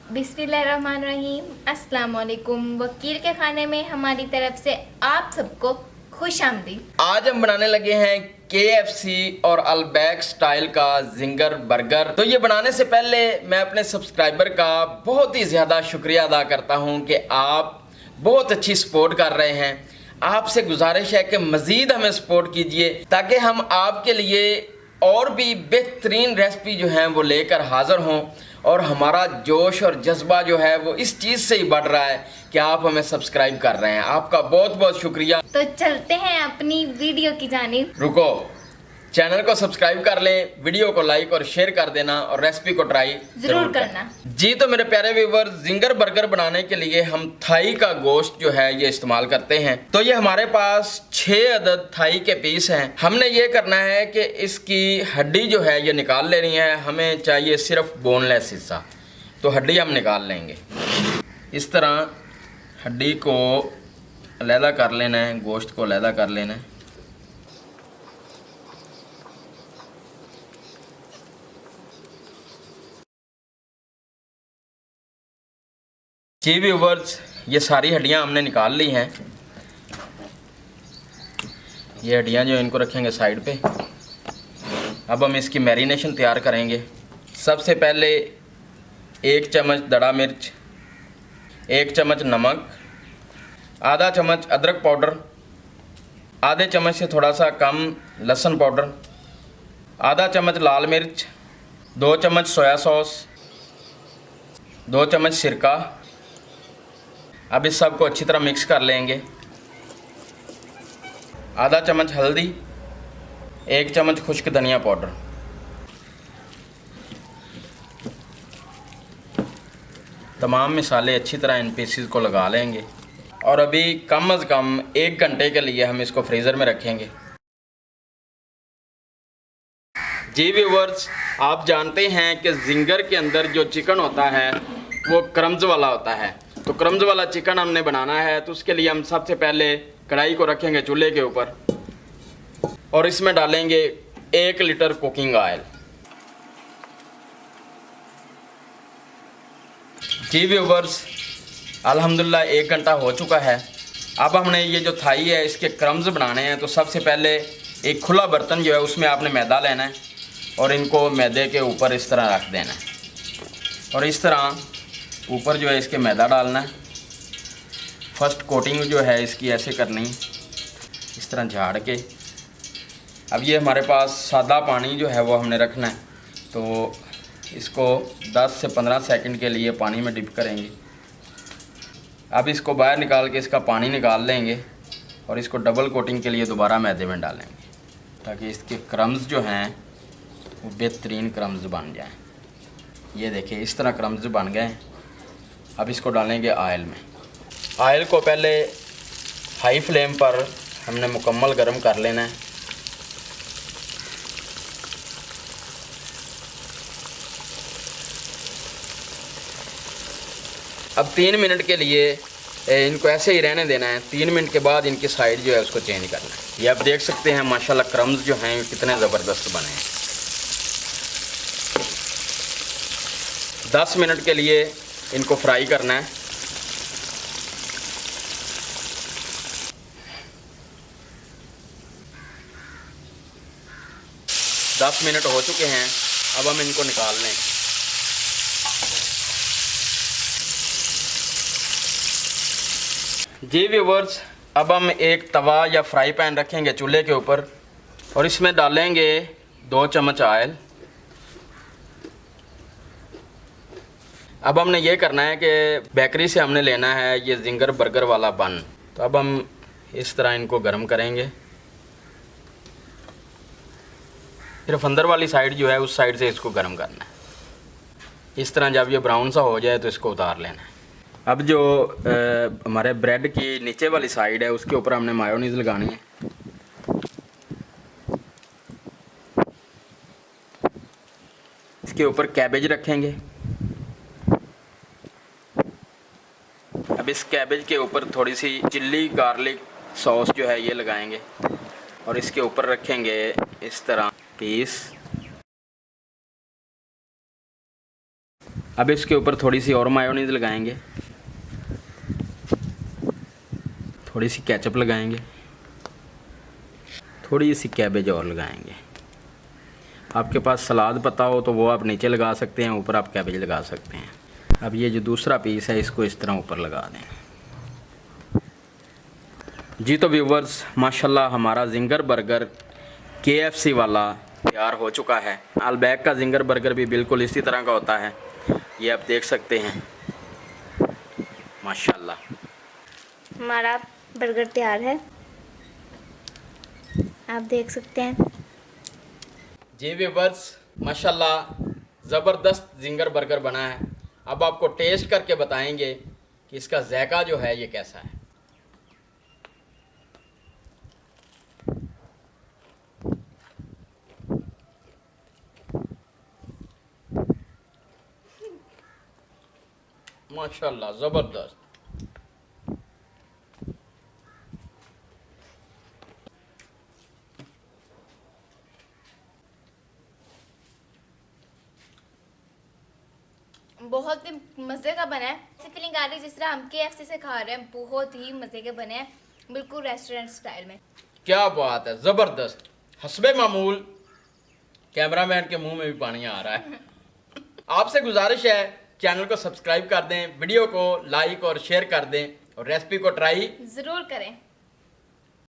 बिस्मिल्लाहिर्रहमानिर्रहीम। अस्सलाम वालेकुम। वकील के खाने में हमारी तरफ से आप सबको खुश आमदीद। आज हम बनाने लगे हैं KFC और अलबैक स्टाइल का जिंगर बर्गर। तो ये बनाने से पहले मैं अपने सब्सक्राइबर का बहुत ही ज़्यादा शुक्रिया अदा करता हूँ कि आप बहुत अच्छी सपोर्ट कर रहे हैं। आपसे गुजारिश है कि मज़ीद हमें सपोर्ट कीजिए ताकि हम आपके लिए और भी बेहतरीन रेसिपी जो हैं वो लेकर हाज़िर हों। और हमारा जोश और जज्बा जो है वो इस चीज़ से ही बढ़ रहा है कि आप हमें सब्सक्राइब कर रहे हैं। आपका बहुत बहुत शुक्रिया। तो चलते हैं अपनी वीडियो की जानिब। रुको, चैनल को सब्सक्राइब कर लें, वीडियो को लाइक और शेयर कर देना और रेसिपी को ट्राई जरूर करना। जी तो मेरे प्यारे व्यूअर, जिंगर बर्गर बनाने के लिए हम थाई का गोश्त जो है ये इस्तेमाल करते हैं। तो ये हमारे पास 6 अदद थाई के पीस हैं। हमने ये करना है कि इसकी हड्डी जो है ये निकाल लेनी है। हमें चाहिए सिर्फ बोनलेस हिस्सा, तो हड्डी हम निकाल लेंगे। इस तरह हड्डी को अलहदा कर लेना है, गोश्त को अलहदा कर लेना है। जी व्यूवर्स, ये सारी हड्डियां हमने निकाल ली हैं। ये हड्डियां जो इनको रखेंगे साइड पे। अब हम इसकी मैरिनेशन तैयार करेंगे। सबसे पहले 1 चम्मच दड़ा मिर्च, 1 चम्मच नमक, आधा चम्मच अदरक पाउडर, आधे चम्मच से थोड़ा सा कम लहसुन पाउडर, आधा चम्मच लाल मिर्च, 2 चम्मच सोया सॉस, 2 चम्मच सिरका। अब इस सब को अच्छी तरह मिक्स कर लेंगे। आधा चम्मच हल्दी, 1 चम्मच खुश्क धनिया पाउडर। तमाम मसाले अच्छी तरह इन पीसेस को लगा लेंगे और अभी कम अज़ कम 1 घंटे के लिए हम इसको फ्रीज़र में रखेंगे। जी व्यूवर्स, आप जानते हैं कि जिंगर के अंदर जो चिकन होता है वो क्रम्स वाला होता है। तो क्रम्स वाला चिकन हमने बनाना है, तो उसके लिए हम सबसे पहले कढ़ाई को रखेंगे चूल्हे के ऊपर और इसमें डालेंगे 1 लीटर कुकिंग ऑयल। जी व्यूवर्स, अल्हम्दुलिल्लाह 1 घंटा हो चुका है। अब हमने ये जो थाई है इसके क्रम्स बनाने हैं। तो सबसे पहले एक खुला बर्तन जो है उसमें आपने मैदा लेना है और इनको मैदे के ऊपर इस तरह रख देना है और इस तरह ऊपर जो है इसके मैदा डालना है। फर्स्ट कोटिंग जो है इसकी ऐसे करनी, इस तरह झाड़ के। अब ये हमारे पास सादा पानी जो है वो हमने रखना है, तो इसको 10 से 15 सेकंड के लिए पानी में डिप करेंगे। अब इसको बाहर निकाल के इसका पानी निकाल लेंगे और इसको डबल कोटिंग के लिए दोबारा मैदे में डालेंगे ताकि इसके क्रम्स जो हैं वो बेहतरीन क्रम्स बन जाएं। ये देखिए इस तरह क्रम्स बन गए हैं। अब इसको डालेंगे ऑयल में। ऑयल को पहले हाई फ्लेम पर हमने मुकम्मल गर्म कर लेना है। अब 3 मिनट के लिए इनको ऐसे ही रहने देना है। 3 मिनट के बाद इनकी साइड जो है उसको चेंज करना है। ये आप देख सकते हैं माशाल्लाह क्रम्स जो हैं कितने ज़बरदस्त बने हैं। 10 मिनट के लिए इनको फ्राई करना है। दस मिनट हो चुके हैं। अब हम इनको निकाल लें। जी व्यूवर्स, अब हम एक तवा या फ्राई पैन रखेंगे चूल्हे के ऊपर और इसमें डालेंगे 2 चम्मच ऑयल। अब हमने ये करना है कि बेकरी से हमने लेना है ये जिंगर बर्गर वाला बन। तो अब हम इस तरह इनको गर्म करेंगे। सिर्फ अंदर वाली साइड जो है उस साइड से इसको गर्म करना है। इस तरह जब ये ब्राउन सा हो जाए तो इसको उतार लेना है। अब जो हमारे ब्रेड की नीचे वाली साइड है उसके ऊपर हमने मायोनीज़ लगानी है। इसके ऊपर कैबेज रखेंगे। अब इस कैबेज के ऊपर थोड़ी सी चिल्ली गार्लिक सॉस जो है ये लगाएंगे और इसके ऊपर रखेंगे इस तरह पीस। अब इसके ऊपर थोड़ी सी और मायोनीज लगाएंगे, थोड़ी सी केचप लगाएंगे, थोड़ी सी कैबेज और लगाएंगे। आपके पास सलाद पता हो तो वो आप नीचे लगा सकते हैं, ऊपर आप कैबेज लगा सकते हैं। अब ये जो दूसरा पीस है इसको इस तरह ऊपर लगा दें। जी तो व्यूवर्स, माशाल्लाह हमारा जिंगर बर्गर KFC वाला तैयार हो चुका है। अलबैक का जिंगर बर्गर भी बिल्कुल इसी तरह का होता है, ये आप देख सकते हैं। माशाल्लाह हमारा बर्गर तैयार है, आप देख सकते हैं। जी व्यूवर्स, माशाल्लाह ज़बरदस्त जिंगर बर्गर बना है। अब आपको टेस्ट करके बताएंगे कि इसका जायका जो है ये कैसा है। माशाल्लाह ज़बरदस्त। बहुत ही मज़े का बना है। ऐसी फीलिंग आ रही है जिस तरह हम KFC से खा रहे हैं। बहुत ही मज़े के बने हैं, बिल्कुल रेस्टोरेंट स्टाइल में। क्या बात है, ज़बरदस्त। हस्बे मामूल कैमरामैन के मुंह में भी पानी आ रहा है। आपसे गुजारिश है चैनल को सब्सक्राइब कर दें, वीडियो को लाइक और शेयर कर दें और रेसिपी को ट्राई ज़रूर करें।